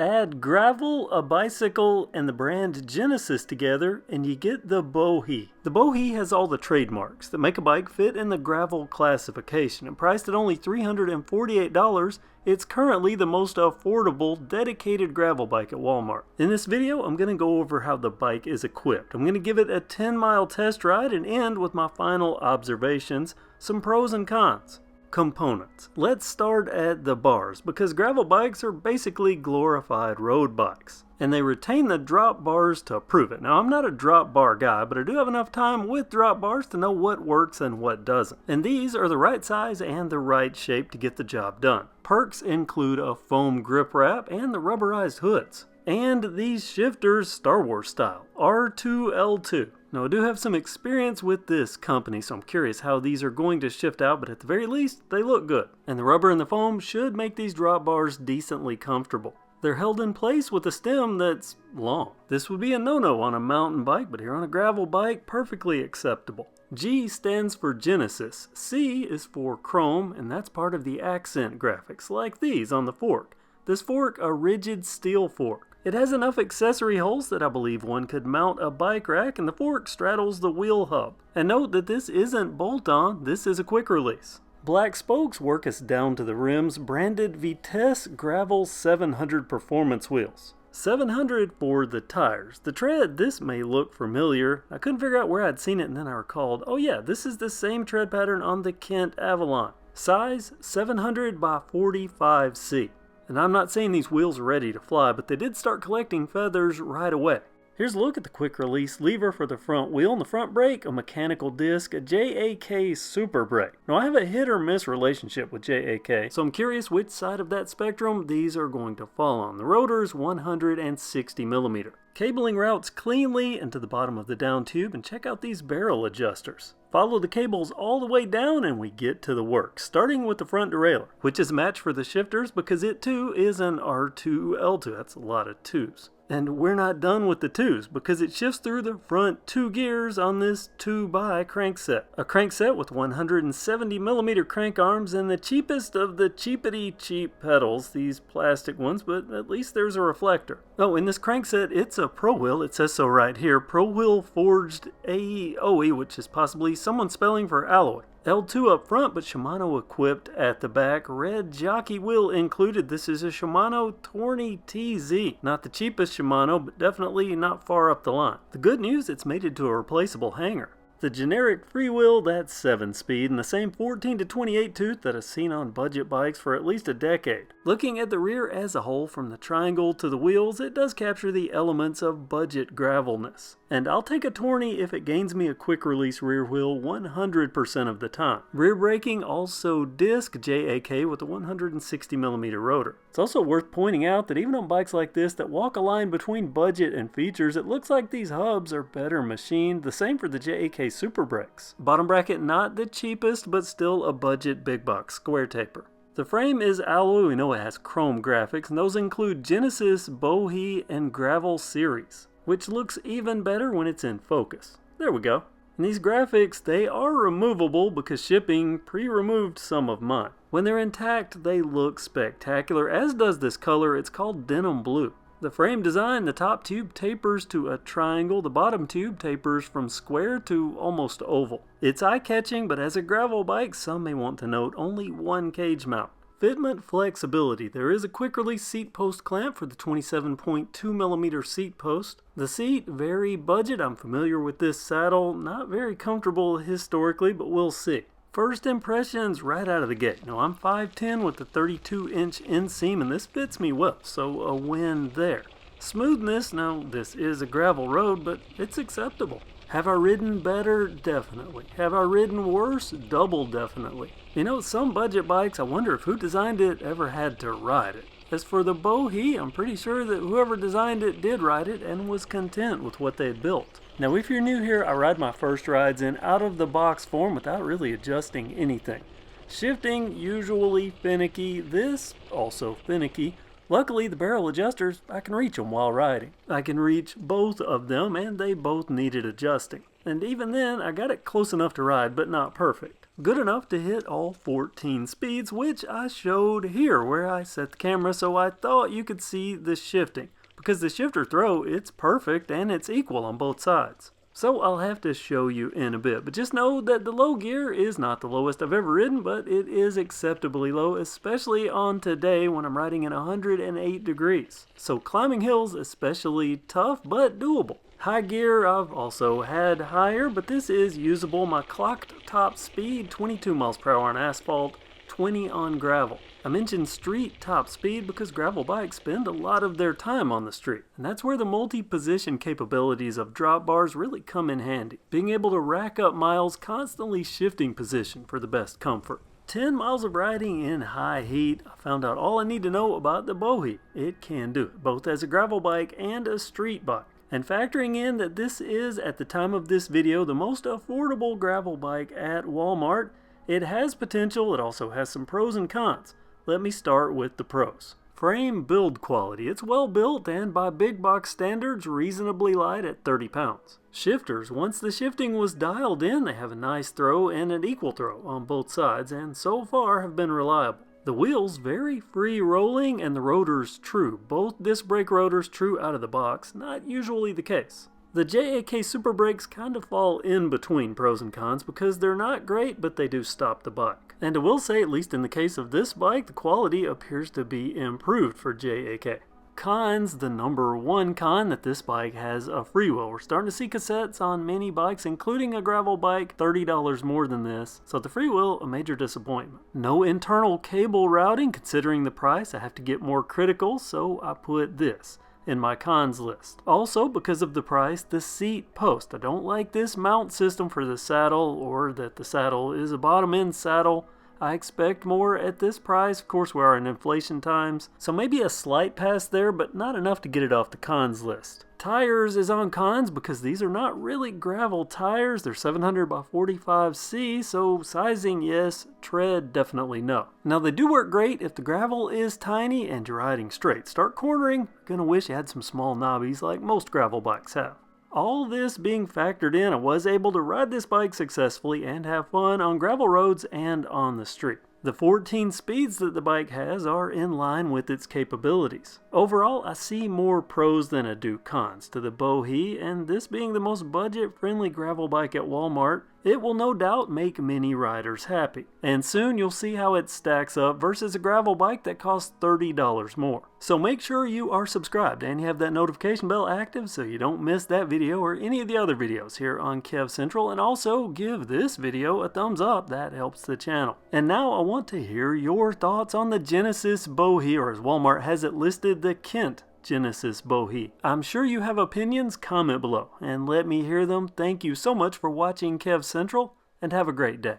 Add gravel, a bicycle, and the brand Genesis together, and you get the Bohe. The Bohe has all the trademarks that make a bike fit in the gravel classification, and priced at only $348, it's currently the most affordable dedicated gravel bike at Walmart. In this video, I'm going to go over how the bike is equipped. I'm going to give it a 10-mile test ride and end with my final observations, some pros and cons. Components. Let's start at the bars, because gravel bikes are basically glorified road bikes, and they retain the drop bars to prove it. Now, I'm not a drop bar guy, but I do have enough time with drop bars to know what works and what doesn't. And these are the right size and the right shape to get the job done. Perks include a foam grip wrap and the rubberized hoods. And these shifters, Star Wars style, R2 L-Twoo. Now, I do have some experience with this company, so I'm curious how these are going to shift out, but at the very least, they look good. And the rubber and the foam should make these drop bars decently comfortable. They're held in place with a stem that's long. This would be a no-no on a mountain bike, but here on a gravel bike, perfectly acceptable. G stands for Genesis, C is for chrome, and that's part of the accent graphics, like these on the fork. This fork, a rigid steel fork. It has enough accessory holes that I believe one could mount a bike rack, and the fork straddles the wheel hub. And note that this isn't bolt-on, this is a quick release. Black spokes work us down to the rims, branded Vitesse Gravel 700 performance wheels. 700 for the tires. The tread, this may look familiar. I couldn't figure out where I'd seen it, and then I recalled, oh yeah, this is the same tread pattern on the Kent Avalon. Size 700 by 45C. And I'm not saying these wheels are ready to fly, but they did start collecting feathers right away. Here's a look at the quick release lever for the front wheel, and the front brake, a mechanical disc, a JAK super brake. Now, I have a hit or miss relationship with JAK, so I'm curious which side of that spectrum these are going to fall on. The rotor's 160mm. Cabling routes cleanly into the bottom of the down tube, and check out these barrel adjusters. Follow the cables all the way down and we get to the work, starting with the front derailleur, which is a match for the shifters because it too is an R2 L-Twoo. That's a lot of twos. And we're not done with the twos because it shifts through the front two gears on this 2x crankset. A crankset with 170mm crank arms and the cheapest of the cheapity cheap pedals, these plastic ones, but at least there's a reflector. Oh, in this crankset, it's a Pro Wheel. It says so right here. Pro Wheel forged AOE, which is possibly someone's spelling for alloy. L-Twoo up front, but Shimano equipped at the back. Red jockey wheel included. This is a Shimano Tourney TZ. Not the cheapest Shimano, but definitely not far up the line. The good news, it's mated to a replaceable hanger. The generic freewheel, that's 7-speed, and the same 14 to 28 tooth that I've seen on budget bikes for at least a decade. Looking at the rear as a whole, from the triangle to the wheels, it does capture the elements of budget gravelness. And I'll take a Tourney if it gains me a quick release rear wheel 100% of the time. Rear braking also disc JAK with a 160mm rotor. It's also worth pointing out that even on bikes like this that walk a line between budget and features, it looks like these hubs are better machined. The same for the JAK Super Brakes. Bottom bracket not the cheapest, but still a budget big box square taper. The frame is alloy. We know it has chrome graphics, and those include Genesis, Bohe, and Gravel series, which looks even better when it's in focus. There we go. And these graphics, they are removable because shipping pre-removed some of mine. When they're intact, they look spectacular, as does this color. It's called denim blue. The frame design, the top tube tapers to a triangle, the bottom tube tapers from square to almost oval. It's eye-catching, but as a gravel bike, some may want to note only one cage mount. Fitment flexibility. There is a quick release seat post clamp for the 27.2mm seat post. The seat, very budget. I'm familiar with this saddle. Not very comfortable historically, but we'll see. First impressions right out of the gate. Now, I'm 5'10" with a 32-inch inseam, and this fits me well, so a win there. Smoothness, now this is a gravel road, but it's acceptable. Have I ridden better? Definitely. Have I ridden worse? Double definitely. You know, some budget bikes, I wonder if who designed it ever had to ride it. As for the Bohe, I'm pretty sure that whoever designed it did ride it and was content with what they had built. Now, if you're new here, I ride my first rides in out-of-the-box form without really adjusting anything. Shifting, usually finicky. This, also finicky. Luckily, the barrel adjusters, I can reach them while riding. I can reach both of them, and they both needed adjusting. And even then, I got it close enough to ride, but not perfect. good enough to hit all 14 speeds, which I showed here where I set the camera so I thought you could see the shifting. Because the shifter throw, it's perfect and it's equal on both sides. So I'll have to show you in a bit, but just know that the low gear is not the lowest I've ever ridden, but it is acceptably low, especially on today when I'm riding in 108 degrees. So climbing hills, especially tough, but doable. High gear I've also had higher, but this is usable. My clocked top speed, 22 miles per hour on asphalt, 20 on gravel. I mentioned street top speed because gravel bikes spend a lot of their time on the street, and that's where the multi-position capabilities of drop bars really come in handy. Being able to rack up miles, constantly shifting position for the best comfort. 10 miles of riding in high heat, I found out all I need to know about the Bohe. It can do it, both as a gravel bike and a street bike. And factoring in that this is, at the time of this video, the most affordable gravel bike at Walmart, it has potential. It also has some pros and cons. Let me start with the pros. Frame build quality. It's well built and by big box standards reasonably light at 30 pounds. Shifters. Once the shifting was dialed in, they have a nice throw and an equal throw on both sides and so far have been reliable. The wheels very free rolling and the rotors true. Both disc brake rotors true out of the box, not usually the case. The JAK Super Brakes kind of fall in between pros and cons because they're not great, but they do stop the bike. And I will say, at least in the case of this bike, the quality appears to be improved for JAK. Cons, the number one con, that this bike has a freewheel. We're starting to see cassettes on many bikes, including a gravel bike, $30 more than this. So the freewheel, a major disappointment. No internal cable routing. Considering the price, I have to get more critical, so I put this in my cons list. Also, because of the price, the seat post. I don't like this mount system for the saddle, or that the saddle is a bottom end saddle. I expect more at this price. Of course, we are in inflation times, so maybe a slight pass there, but not enough to get it off the cons list. Tires is on cons because these are not really gravel tires. They're 700 by 45C, so sizing yes, tread definitely no. Now they do work great if the gravel is tiny and you're riding straight. Start cornering, gonna wish you had some small knobbies like most gravel bikes have. All this being factored in, I was able to ride this bike successfully and have fun on gravel roads and on the street. The 14 speeds that the bike has are in line with its capabilities. Overall, I see more pros than I do cons to the Bohe, and this being the most budget-friendly gravel bike at Walmart, it will no doubt make many riders happy. And soon you'll see how it stacks up versus a gravel bike that costs $30 more. So make sure you are subscribed and you have that notification bell active so you don't miss that video or any of the other videos here on KevCentral, and also give this video a thumbs up. That helps the channel. And now I want to hear your thoughts on the Genesis Bohe, or as Walmart has it listed, the Kent Genesis Bohe. I'm sure you have opinions. Comment below and let me hear them. Thank you so much for watching KevCentral, and have a great day.